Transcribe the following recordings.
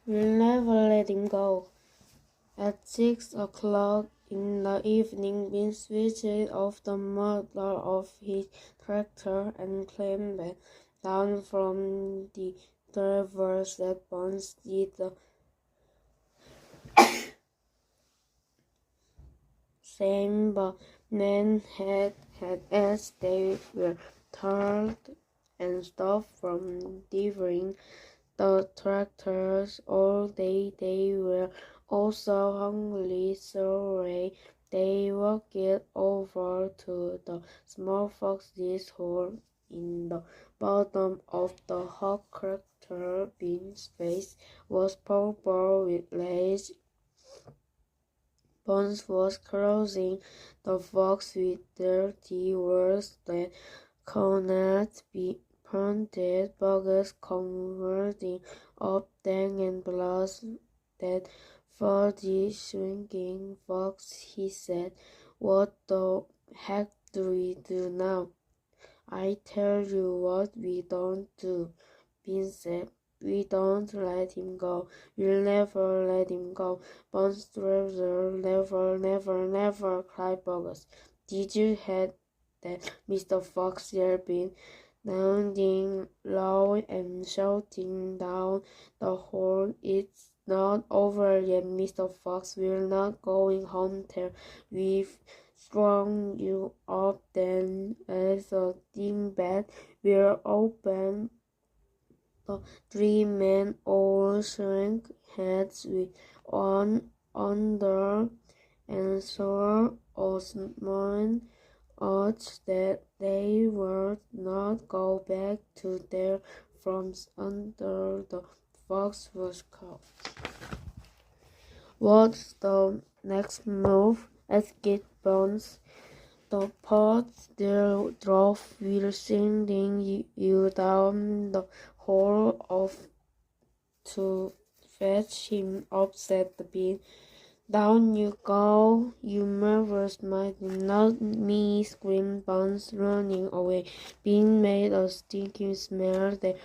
We'll never let him go. At 6 o'clock in the evening, Ben switched off the motor of his tractor and climbed down from the driver's seat. Bones did the same, but men had as they were told and stopped from driving the tractors all day. They were also hungry, so they walked over to the small fox's hole in the bottom of the hot tractor. Bean's face was purple with rage. Bones was closing the box with dirty words that could not be printed. Bugs converting up dank and blood that for the shrinking fox, he said. What the heck do we do now? I tell you what we don't do, Bean said. We don't let him go. We'll never let him go. Bones Driver, never, never, never, cried Bugs. Did you hear that? Mr. Fox yelled Bean, sounding loud and shouting down the hall. It's not over yet, Mr. Fox. We're not going home till we've strung you up. Then, as a dingbat, we'll open. The three men all shook heads with one another and swore on oaths that they would not go back to their farms until the fox was caught. What's the next move? asked Bones. The pots there drove will sending you down the hole of to fetch him up, said the Bean. Down you go, you murderous might not me, screamed Bones, running away. Bean made a stinking smell that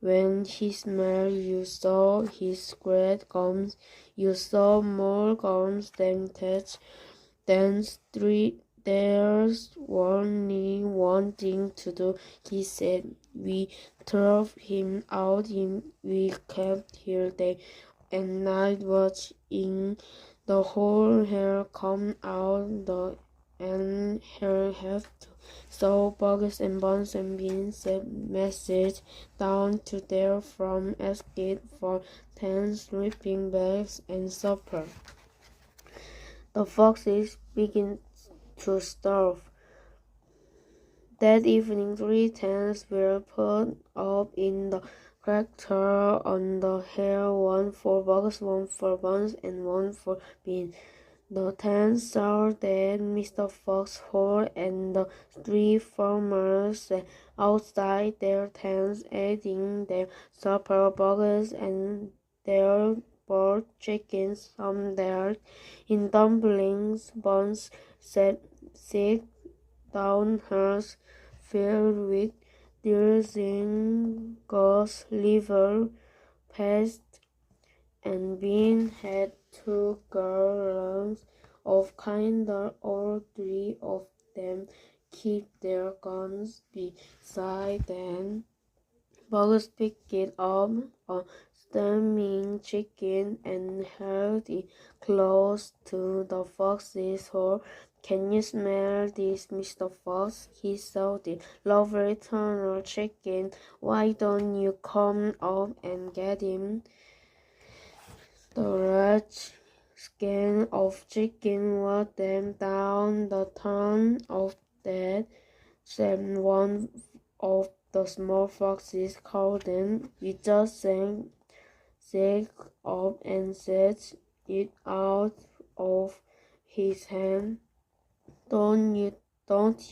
when he smelled you saw his great gums. You saw more gums than that. Then there's only one thing to do, he said. We threw him out we kept here day and night watching the whole hair come out and hair have to. So Bugs and Bones and Beans sent message down to their farm asking for 10 sleeping bags and supper. The foxes begin to starve. That evening 3 tents were put up in the tractor on the hill, one for Bugs, one for Bones, and one for Bean. The tents saw that Mr. Fox hole and the 3 farmers sat outside their tents eating their supper. Bugs and their boiled chickens, some there in dumplings. Bones sat sick down hers filled with drizzling goose liver paste, and Bean had 2 gallons of kinder. All 3 of them keep their guns beside them. Bugs picked up a steaming chicken and held it close to the fox's hole. Can you smell this, Mr. Fox? He shouted. Lovely turnip chicken. Why don't you come up and get him? The large skin of chicken was them down the turn of that, said one of the small foxes called them. We just sang up and set it out of his hand. Don't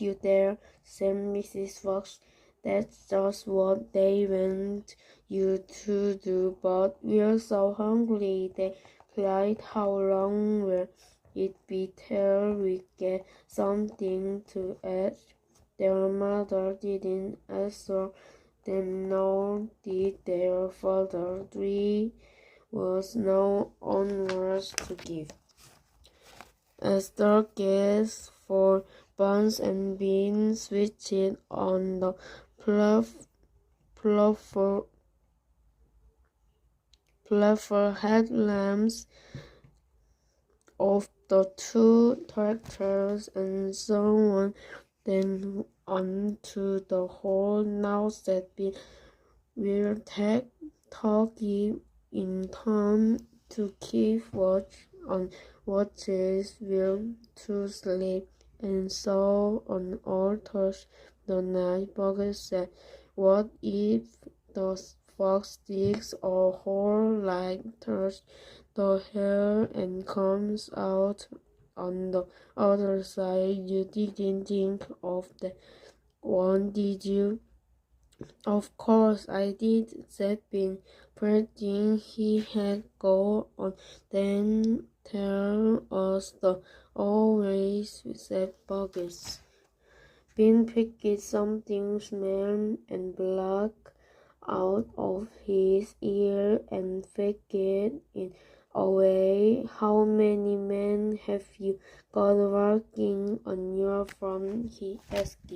you dare, said Mrs. Fox. That's just what they want you to do. But we're so hungry, they cried. How long will it be till we get something to eat? Their mother didn't answer them, nor did their father. 3 was now onwards to give. Esther guessed for buns and beans switched on the plover headlamps of the two tractors and so on, then on to the hall. Now that we'll take Toggy in turn to keep watch on watches, will to sleep, and so on all touch the night. Bucket said, "What if the fox digs a hole like touch the hair and comes out on the other side? You didn't think of that one, did you?" "Of course I did," said Ben, pretending he had gone on. "Then tell us the always," said Buggins. Ben picked something small and black out of his ear and figured it away. "How many men have you got working on your farm?" he asked.